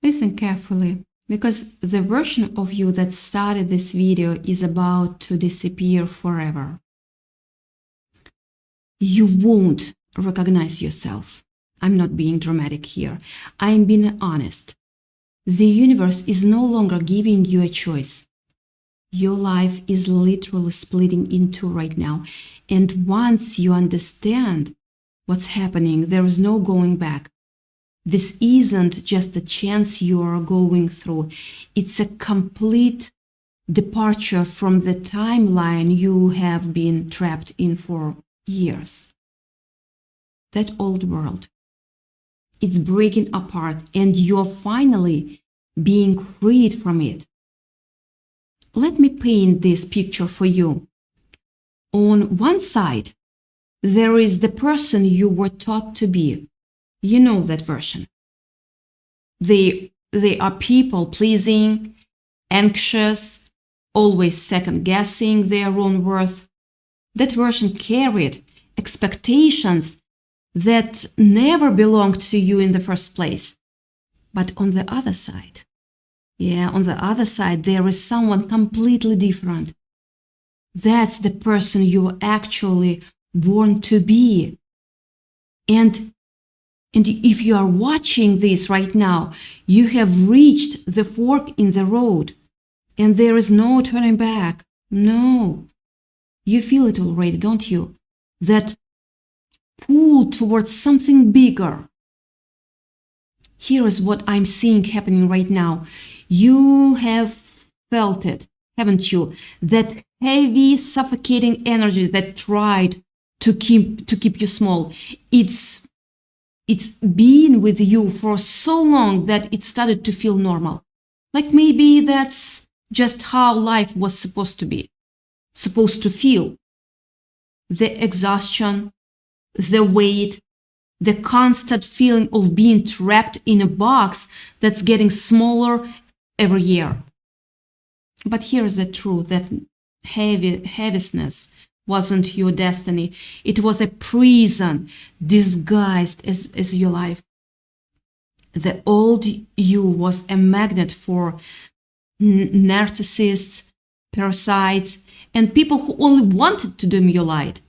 Listen carefully, because the version of you that started this video is about to disappear forever. You won't recognize yourself. I'm not being dramatic here. I'm being honest. The universe is no longer giving you a choice. Your life is literally splitting in two right now. And once you understand what's happening, there is no going back. This isn't just a chance you are going through. It's a complete departure from the timeline you have been trapped in for years. That old world. It's breaking apart and you're finally being freed from it. Let me paint this picture for you. On one side, there is the person you were taught to be. You know that version. They are people-pleasing, anxious, always second-guessing their own worth. That version carried expectations that never belonged to you in the first place. But on the other side, there is someone completely different. That's the person you were actually born to be. And if you are watching this right now, you have reached the fork in the road and there is no turning back. No. You feel it already, don't you? That pull towards something bigger. Here is what I'm seeing happening right now. You have felt it, haven't you? That heavy, suffocating energy that tried to keep you small. It's been with you for so long that it started to feel normal. Like maybe that's just how life was supposed to be, supposed to feel. The exhaustion, the weight, the constant feeling of being trapped in a box that's getting smaller every year. But here's the truth, that heaviness wasn't your destiny. It was a prison disguised as your life. The old you was a magnet for narcissists, parasites, and people who only wanted to dim your light.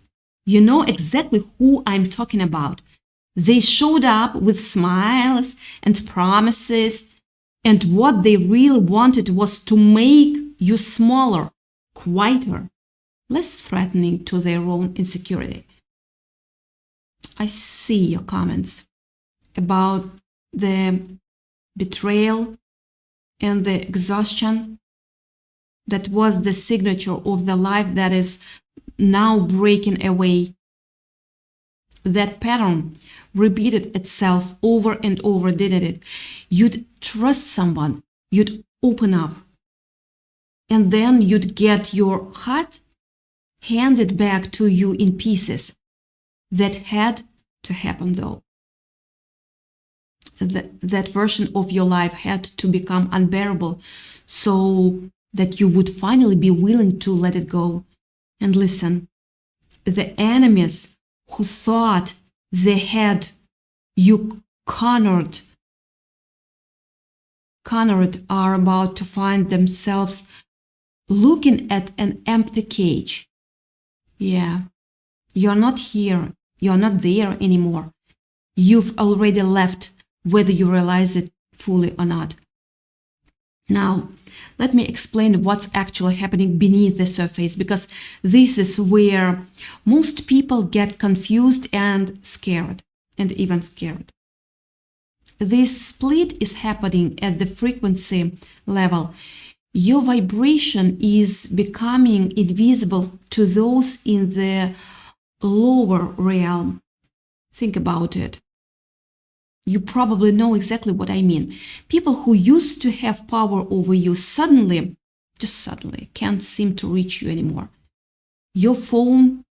You know exactly who I'm talking about. They showed up with smiles and promises, and what they really wanted was to make you smaller, quieter, less threatening to their own insecurity. I see your comments about the betrayal and the exhaustion that was the signature of the life that is now breaking away. That pattern repeated itself over and over, didn't it? You'd trust someone, you'd open up, and then you'd get your heart handed back to you in pieces. That had to happen though. That version of your life had to become unbearable so that you would finally be willing to let it go. And listen, the enemies who thought they had you cornered are about to find themselves looking at an empty cage. Yeah, you're not here, you're not there anymore. You've already left, whether you realize it fully or not. Now, let me explain what's actually happening beneath the surface, because this is where most people get confused and scared, and even scared. This split is happening at the frequency level. Your vibration is becoming invisible to those in the lower realm. Think about it. You probably know exactly what I mean. People who used to have power over you suddenly can't seem to reach you anymore. Your phone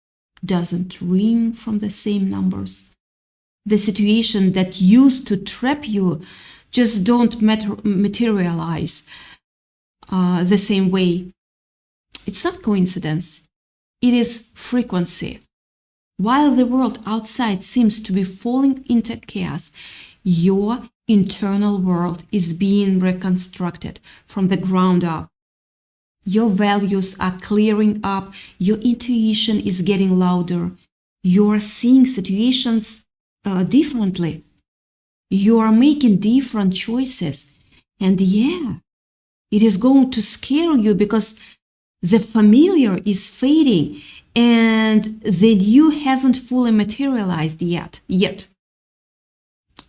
doesn't ring from the same numbers. The situation that used to trap you just don't materialize the same way. It's not coincidence. It is frequency. While the world outside seems to be falling into chaos, your internal world is being reconstructed from the ground up. Your values are clearing up, your intuition is getting louder, you're seeing situations differently, you are making different choices. And yeah, it is going to scare you because the familiar is fading and the new hasn't fully materialized yet.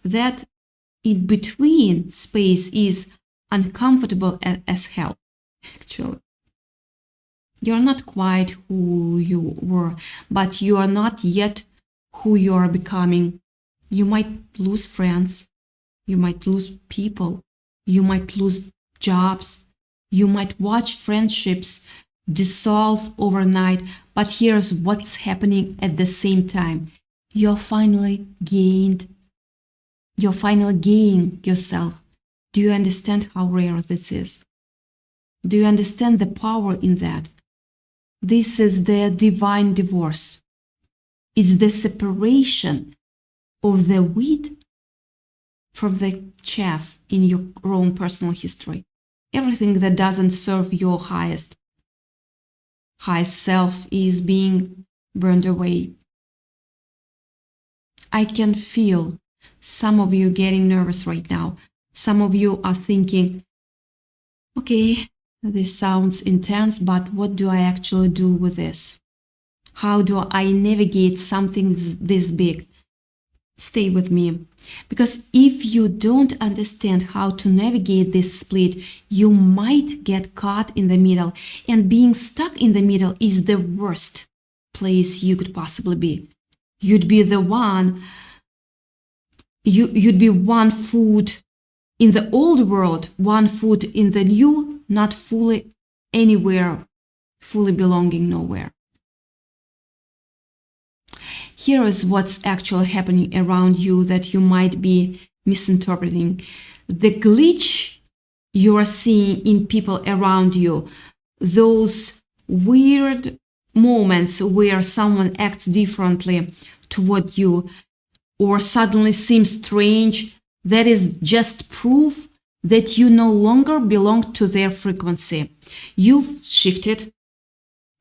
That in between space is uncomfortable as hell, actually. You're not quite who you were, but you are not yet who you are becoming. You might lose friends, you might lose people, you might lose jobs, you might watch friendships dissolve overnight, but here's what's happening at the same time. You're finally gaining yourself. Do you understand how rare this is? Do you understand the power in that? This is the divine divorce. It's the separation of the wheat from the chaff in your own personal history. Everything that doesn't serve your highest self is being burned away. I can feel some of you getting nervous right now. Some of you are thinking, okay, this sounds intense, but what do I actually do with this? How do I navigate something this big? Stay with me. Because if you don't understand how to navigate this split, you might get caught in the middle. And being stuck in the middle is the worst place you could possibly be. You'd be one foot in the old world, one foot in the new, not fully anywhere, fully belonging nowhere. Here is what's actually happening around you that you might be misinterpreting. The glitch you are seeing in people around you, those weird moments where someone acts differently toward you or suddenly seems strange, that is just proof that you no longer belong to their frequency. You've shifted.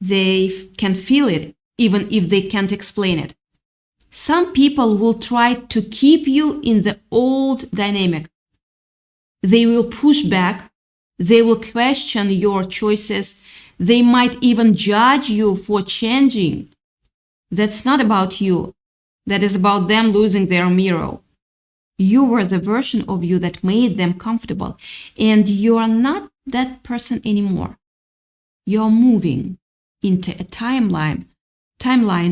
They can feel it, even if they can't explain it. Some people will try to keep you in the old dynamic. They will push back. They will question your choices. They might even judge you for changing. That's not about you. That is about them losing their mirror. You were the version of you that made them comfortable, and you are not that person anymore. You're moving into a timeline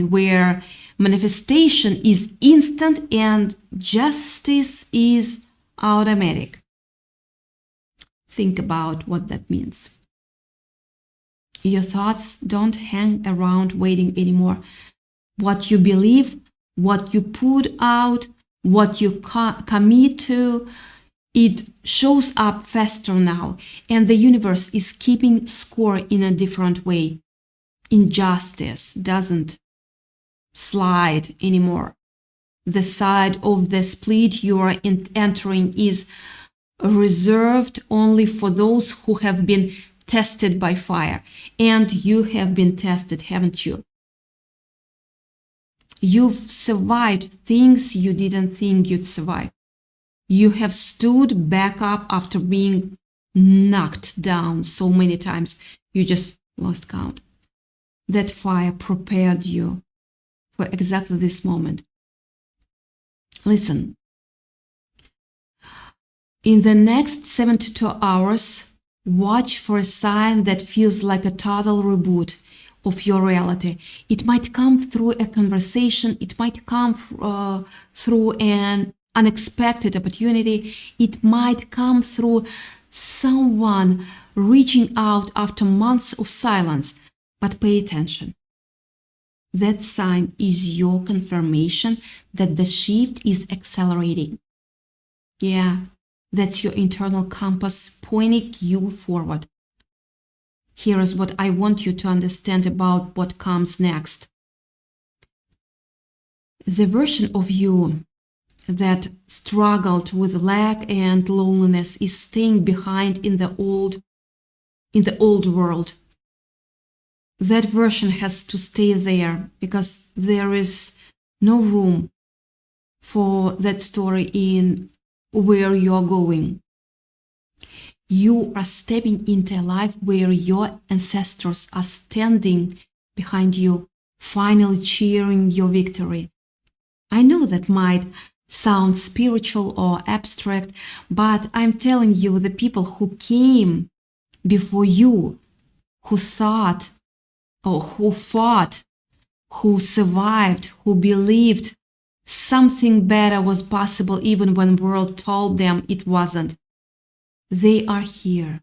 where manifestation is instant and justice is automatic. Think about what that means. Your thoughts don't hang around waiting anymore. What you believe, what you put out, what you commit to, it shows up faster now, and the universe is keeping score in a different way. Injustice doesn't slide anymore. The side of the split you are entering is reserved only for those who have been tested by fire. And you have been tested, haven't you? You've survived things you didn't think you'd survive. You have stood back up after being knocked down so many times you just lost count. That fire prepared you for exactly this moment. Listen, in the next 72 hours, watch for a sign that feels like a total reboot of your reality. It might come through a conversation, it might come through an unexpected opportunity, it might come through someone reaching out after months of silence. But pay attention. That sign is your confirmation that the shift is accelerating. Yeah, that's your internal compass pointing you forward. Here is what I want you to understand about what comes next. The version of you that struggled with lack and loneliness is staying behind in the old world. That version has to stay there because there is no room for that story in where you're going. You are stepping into a life where your ancestors are standing behind you, finally cheering your victory. I know that might sound spiritual or abstract, but I'm telling you, the people who came before you, who thought or who fought, who survived, who believed something better was possible even when the world told them it wasn't. They are here.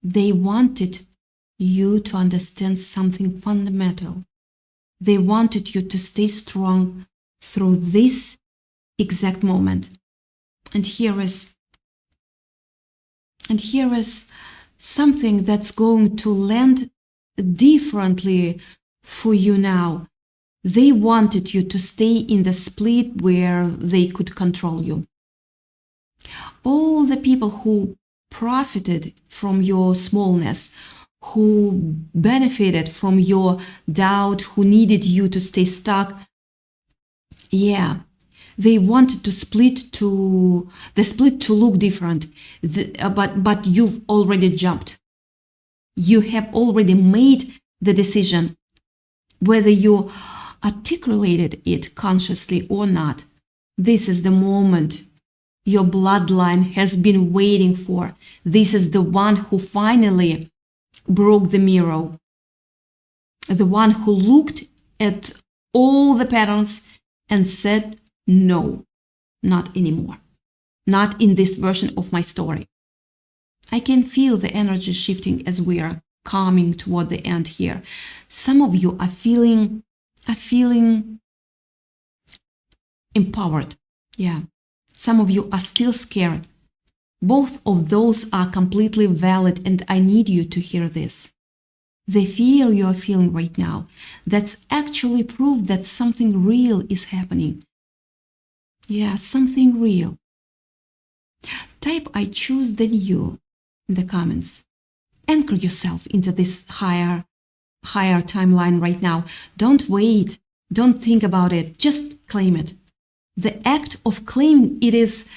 They wanted you to understand something fundamental. They wanted you to stay strong through this exact moment. And here is something that's going to land differently for you now. They wanted you to stay in the split where they could control you. All the people who profited from your smallness, who benefited from your doubt, who needed you to stay stuck, they wanted the split to look different, but you've already jumped. You have already made the decision, whether you articulated it consciously or not. This is the moment your bloodline has been waiting for. This is the one who finally broke the mirror. The one who looked at all the patterns and said, no, not anymore. Not in this version of my story. I can feel the energy shifting as we are coming toward the end here. Some of you are feeling empowered. Yeah. Some of you are still scared. Both of those are completely valid, and I need you to hear this. The fear you are feeling right now, that's actually proof that something real is happening. Yeah, something real. Type I choose than you in the comments. Anchor yourself into this higher timeline right now. Don't wait. Don't think about it. Just claim it. The act of claiming it is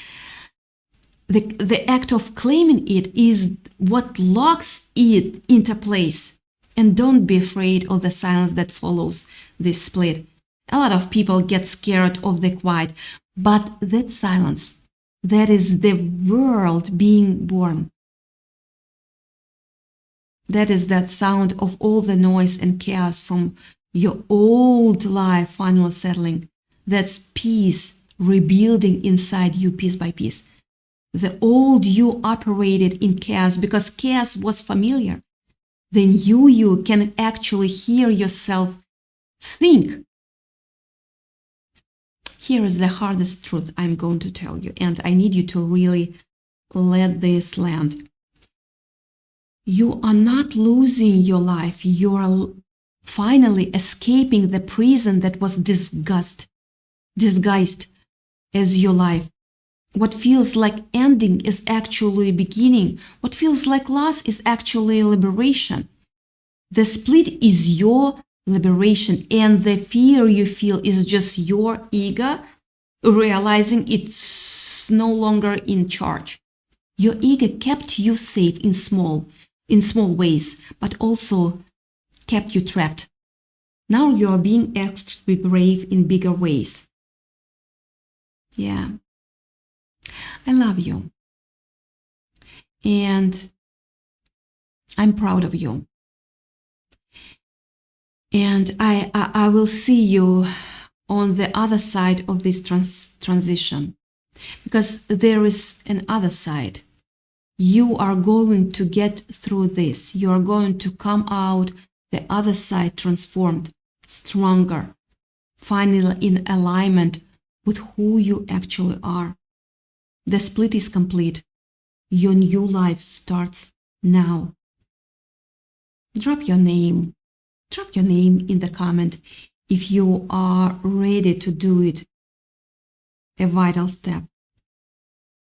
the act of claiming it is what locks it into place. And don't be afraid of the silence that follows this split. A lot of people get scared of the quiet, but that silence, that is the world being born. That is that sound of all the noise and chaos from your old life finally settling. That's peace rebuilding inside you piece by piece. The old you operated in chaos because chaos was familiar. Then you can actually hear yourself think. Here is the hardest truth I'm going to tell you, and I need you to really let this land. You are not losing your life. You are finally escaping the prison that was disguised as your life. What feels like ending is actually beginning. What feels like loss is actually liberation. The split is your liberation, and the fear you feel is just your ego realizing it's no longer in charge. Your ego kept you safe in small ways, but also kept you trapped. Now you are being asked to be brave in bigger ways. Yeah. I love you. And I'm proud of you. And I will see you on the other side of this transition. Because there is an other side. You are going to get through this. You are going to come out the other side transformed, stronger, finally in alignment with who you actually are. The split is complete. Your new life starts now. Drop your name in the comment if you are ready to do it a vital step.